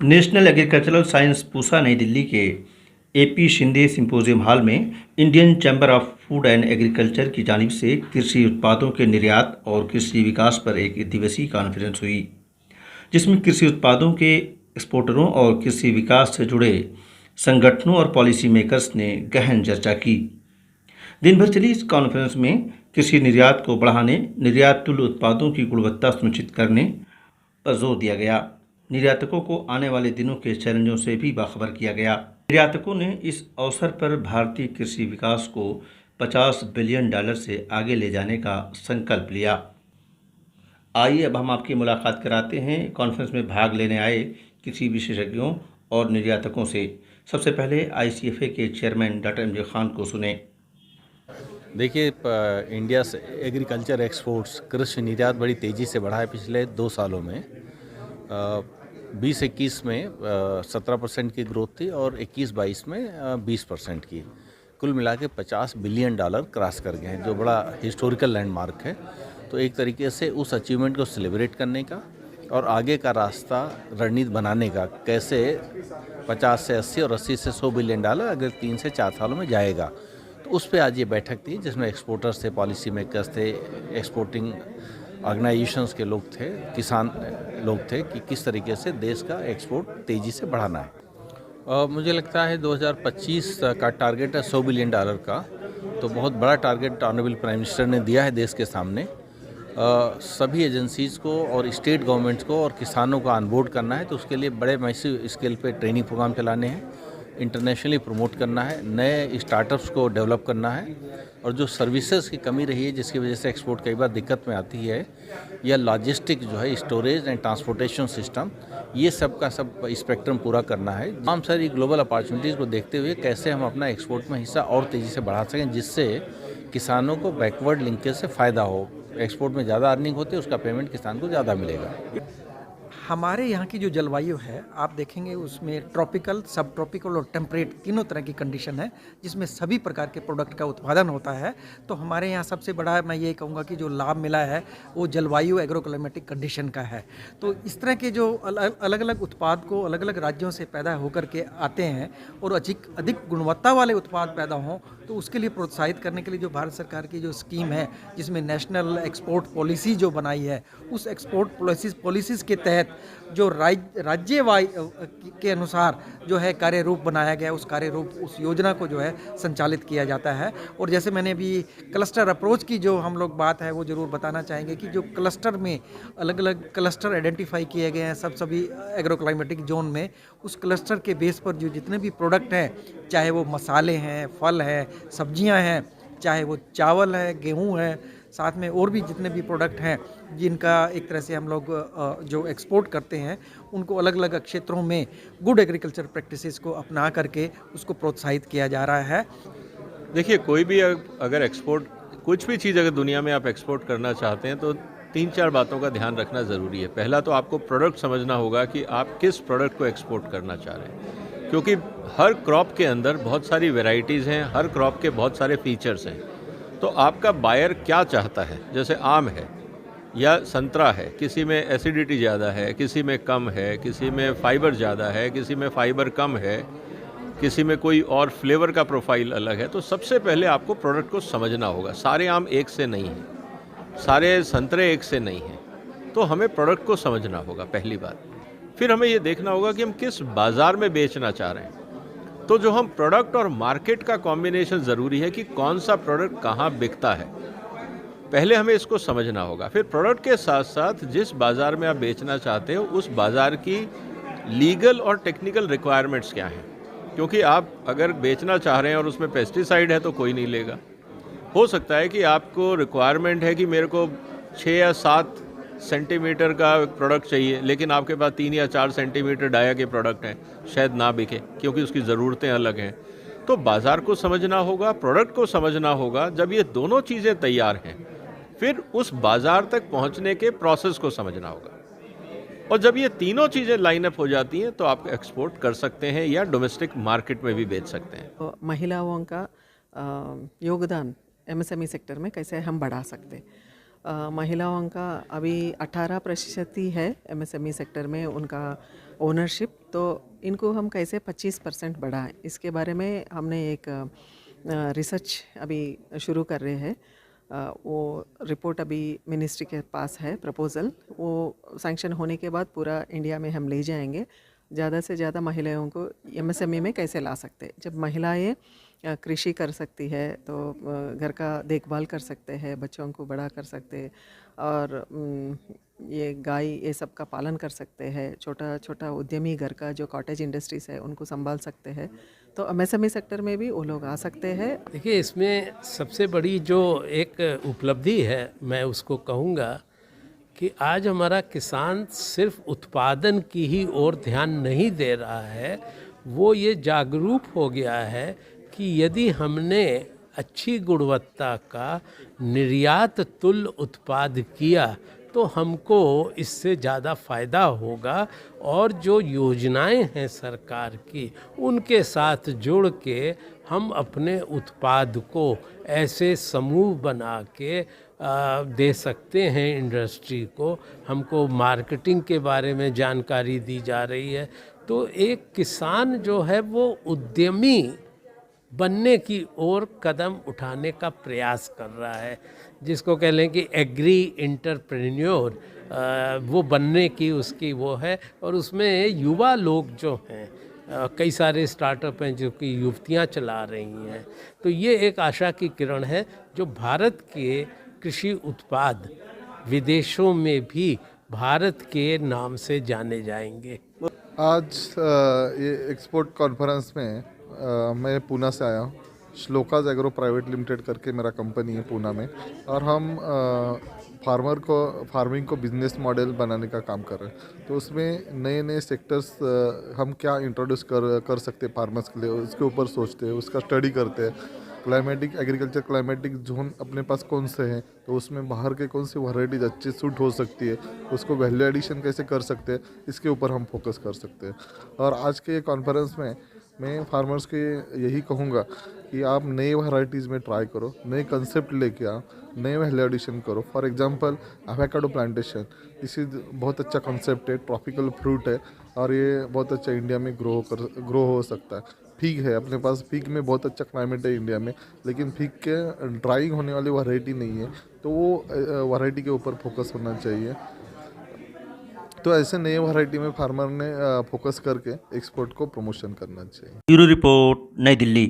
National agricultural science Pusa नई दिल्ली के AP Shinde symposium hall में Indian chamber of food and agriculture की जानिब से कृषि उत्पादों के निर्यात और कृषि विकास पर एक दिवसीय कॉन्फ्रेंस हुई, जिसमें कृषि उत्पादों के एक्सपोर्टरों और कृषि विकास से जुड़े संगठनों और पॉलिसी मेकर्स ने गहन चर्चा की। दिन भर चली इस कॉन्फ्रेंस में कृषि निर्यात को बढ़ाने, निर्यात तुल्य उत्पादों की गुणवत्ता सुनिश्चित करने पर जोर दिया गया। निर्यातकों को आने वाले दिनों के चैलेंजों से भी बाखबर किया गया। निर्यातकों ने इस अवसर पर भारतीय कृषि विकास को $50 बिलियन से आगे ले जाने का संकल्प लिया। आइए अब हम आपकी मुलाकात कराते हैं कॉन्फ्रेंस में भाग लेने आए कृषि विशेषज्ञों और निर्यातकों से। सबसे पहले आईसीएफए के चेयरमैन डॉक्टर एमजे खान को सुने। देखिए, इंडिया से एग्रीकल्चर एक्सपोर्ट्स कृषि निर्यात बड़ी तेज़ी से बढ़ा है पिछले 2 सालों में। 20-21 में 17% की ग्रोथ थी और 21-22 में 20% की। कुल मिला के $50 बिलियन क्रॉस कर गए हैं, जो बड़ा हिस्टोरिकल लैंडमार्क है। तो एक तरीके से उस अचीवमेंट को सेलिब्रेट करने का और आगे का रास्ता रणनीति बनाने का, कैसे 50 से 80 और 80 से $100 बिलियन अगर 3 से 4 सालों में जाएगा। तो उस पे आज ये बैठक थी, जिसमें एक्सपोर्टर्स थे, पॉलिसी मेकर्स थे, एक्सपोर्टिंग ऑर्गेनाइजेशंस के लोग थे, किसान लोग थे कि किस तरीके से देश का एक्सपोर्ट तेज़ी से बढ़ाना है। मुझे लगता है 2025 का टारगेट है $100 बिलियन का। तो बहुत बड़ा टारगेट ऑनरेबल प्राइम मिनिस्टर ने दिया है देश के सामने। सभी एजेंसीज़ को और स्टेट गवर्नमेंट्स को और किसानों को ऑनबोर्ड करना है, तो उसके लिए बड़े मैसिव स्केल पे ट्रेनिंग प्रोग्राम चलाने हैं, इंटरनेशनली प्रमोट करना है, नए स्टार्टअप्स को डेवलप करना है। और जो सर्विसेज की कमी रही है, जिसकी वजह से एक्सपोर्ट कई बार दिक्कत में आती है, या लॉजिस्टिक जो है, स्टोरेज एंड ट्रांसपोर्टेशन सिस्टम, ये सब का सब स्पेक्ट्रम पूरा करना है। तमाम सारी ग्लोबल अपॉर्चुनिटीज़ को देखते हुए कैसे हम अपना एक्सपोर्ट में हिस्सा और तेज़ी से बढ़ा सकें, जिससे किसानों को बैकवर्ड लिंकेज से फ़ायदा हो। एक्सपोर्ट में ज़्यादा अर्निंग होती है, उसका पेमेंट किसान को ज़्यादा मिलेगा। हमारे यहाँ की जो जलवायु है, आप देखेंगे उसमें ट्रॉपिकल, सब ट्रॉपिकल और टेम्परेट तीनों तरह की कंडीशन है, जिसमें सभी प्रकार के प्रोडक्ट का उत्पादन होता है। तो हमारे यहाँ सबसे बड़ा मैं ये कहूँगा कि जो लाभ मिला है वो जलवायु एग्रो क्लाइमेटिक कंडीशन का है। तो इस तरह के जो अलग अलग उत्पाद को अलग अलग राज्यों से पैदा होकर के आते हैं और अधिक गुणवत्ता वाले उत्पाद पैदा हों, तो उसके लिए प्रोत्साहित करने के लिए जो भारत सरकार की जो स्कीम है, जिसमें नेशनल एक्सपोर्ट पॉलिसी जो बनाई है, उस एक्सपोर्ट पॉलिसीज़ के तहत जो राज्य के अनुसार जो है कार्य रूप बनाया गया, उस योजना को जो है संचालित किया जाता है। और जैसे मैंने अभी क्लस्टर अप्रोच की जो हम लोग बात है, वो ज़रूर बताना चाहेंगे कि जो क्लस्टर में अलग अलग क्लस्टर आइडेंटिफाई किए गए हैं सभी एग्रो क्लाइमेटिक जोन में, उस क्लस्टर के बेस पर जो जितने भी प्रोडक्ट हैं, चाहे वो मसाले हैं, फल हैं, सब्जियां हैं, चाहे वो चावल है, गेहूं है, साथ में और भी जितने भी प्रोडक्ट हैं जिनका एक तरह से हम लोग जो एक्सपोर्ट करते हैं, उनको अलग अलग क्षेत्रों में गुड एग्रीकल्चर प्रैक्टिसेस को अपना करके उसको प्रोत्साहित किया जा रहा है। देखिए, कोई भी अगर एक्सपोर्ट, कुछ भी चीज़ अगर दुनिया में आप एक्सपोर्ट करना चाहते हैं, तो 3-4 बातों का ध्यान रखना ज़रूरी है। पहला तो आपको प्रोडक्ट समझना होगा कि आप किस प्रोडक्ट को एक्सपोर्ट करना चाह रहे हैं, क्योंकि हर क्रॉप के अंदर बहुत सारी वेराइटीज़ हैं, हर क्रॉप के बहुत सारे फीचर्स हैं। तो आपका बायर क्या चाहता है, जैसे आम है या संतरा है, किसी में एसिडिटी ज़्यादा है, किसी में कम है, किसी में फ़ाइबर ज़्यादा है, किसी में फ़ाइबर कम है, किसी में कोई और फ्लेवर का प्रोफाइल अलग है। तो सबसे पहले आपको प्रोडक्ट को समझना होगा। सारे आम एक से नहीं हैं, सारे संतरे एक से नहीं हैं, तो हमें प्रोडक्ट को समझना होगा, पहली बात। फिर हमें ये देखना होगा कि हम किस बाज़ार में बेचना चाह रहे हैं। तो जो हम प्रोडक्ट और मार्केट का कॉम्बिनेशन ज़रूरी है कि कौन सा प्रोडक्ट कहाँ बिकता है, पहले हमें इसको समझना होगा। फिर प्रोडक्ट के साथ साथ जिस बाज़ार में आप बेचना चाहते हो, उस बाज़ार की लीगल और टेक्निकल रिक्वायरमेंट्स क्या हैं, क्योंकि आप अगर बेचना चाह रहे हैं और उसमें पेस्टिसाइड है तो कोई नहीं लेगा। हो सकता है कि आपको रिक्वायरमेंट है कि मेरे को 6 या 7 सेंटीमीटर का प्रोडक्ट चाहिए, लेकिन आपके पास 3 या 4 सेंटीमीटर डाया के प्रोडक्ट हैं, शायद ना बिके क्योंकि उसकी ज़रूरतें अलग हैं। तो बाज़ार को समझना होगा, प्रोडक्ट को समझना होगा। जब ये दोनों चीज़ें तैयार हैं, फिर उस बाज़ार तक पहुंचने के प्रोसेस को समझना होगा। और जब ये तीनों चीज़ें लाइन अप हो जाती हैं, तो आप एक्सपोर्ट कर सकते हैं या डोमेस्टिक मार्केट में भी बेच सकते हैं। तो महिलाओं का योगदान एमएसएमई सेक्टर में कैसे हम बढ़ा सकते हैं। महिलाओं का अभी 18% ही है एमएसएमई सेक्टर में उनका ओनरशिप, तो इनको हम कैसे 25% बढ़ाएं, इसके बारे में हमने एक रिसर्च अभी शुरू कर रहे हैं। वो रिपोर्ट अभी मिनिस्ट्री के पास है, प्रपोज़ल वो सैंक्शन होने के बाद पूरा इंडिया में हम ले जाएंगे। ज़्यादा से ज़्यादा महिलाओं को एमएसएमई में कैसे ला सकते हैं। जब महिलाएं कृषि कर सकती है तो घर का देखभाल कर सकते हैं, बच्चों को बड़ा कर सकते हैं और ये गाय ये सब का पालन कर सकते हैं। छोटा छोटा उद्यमी घर का जो कॉटेज इंडस्ट्रीज़ है उनको संभाल सकते हैं, तो एमएसएमई सेक्टर में भी वो लोग आ सकते हैं। देखिए, इसमें सबसे बड़ी जो एक उपलब्धि है मैं उसको कहूँगा कि आज हमारा किसान सिर्फ उत्पादन की ही ओर ध्यान नहीं दे रहा है, वो ये जागरूक हो गया है कि यदि हमने अच्छी गुणवत्ता का निर्यात तुल्य उत्पाद किया तो हमको इससे ज़्यादा फ़ायदा होगा, और जो योजनाएं हैं सरकार की उनके साथ जुड़ के हम अपने उत्पाद को ऐसे समूह बना के दे सकते हैं इंडस्ट्री को। हमको मार्केटिंग के बारे में जानकारी दी जा रही है, तो एक किसान जो है वो उद्यमी बनने की ओर कदम उठाने का प्रयास कर रहा है, जिसको कह लें कि एग्री एंटरप्रेन्योर, वो बनने की उसकी वो है। और उसमें युवा लोग जो हैं, कई सारे स्टार्टअप हैं जो कि युवतियां चला रही हैं, तो ये एक आशा की किरण है जो भारत के कृषि उत्पाद विदेशों में भी भारत के नाम से जाने जाएंगे। आज ये एक्सपोर्ट कॉन्फ्रेंस में मैं पूना से आया हूँ। श्लोकाज एग्रो प्राइवेट लिमिटेड करके मेरा कंपनी है पूना में, और हम फार्मिंग को बिजनेस मॉडल बनाने का काम कर रहे हैं। तो उसमें नए नए सेक्टर्स हम क्या इंट्रोड्यूस कर सकते हैं फार्मर्स के लिए, उसके ऊपर सोचते हैं, उसका स्टडी करते हैं। क्लाइमेटिक जोन अपने पास कौन से हैं, तो उसमें बाहर के कौन सी वैरायटीज अच्छी सूट हो सकती है, उसको वैल्यू एडिशन कैसे कर सकते हैं, इसके ऊपर हम फोकस कर सकते हैं। और आज के कॉन्फ्रेंस में मैं फार्मर्स के यही कहूँगा कि आप नए वैरायटीज़ में ट्राई करो, नए कंसेप्ट लेके आओ, नए वैल्यू एडिशन करो। फॉर एग्जांपल एवोकाडो प्लांटेशन, इसी बहुत अच्छा कंसेप्ट है, ट्रॉपिकल फ्रूट है और ये बहुत अच्छा इंडिया में ग्रो हो सकता है। फिग है अपने पास, फिग में बहुत अच्छा क्लाइमेट है इंडिया में, लेकिन फिग के ड्राइंग होने वाली वैरायटी नहीं है, तो वो वैरायटी के ऊपर फोकस होना चाहिए। तो ऐसे नए वैरायटी में फार्मर ने फोकस करके एक्सपोर्ट को प्रमोशन करना चाहिए। ब्यूरो रिपोर्ट, नई दिल्ली।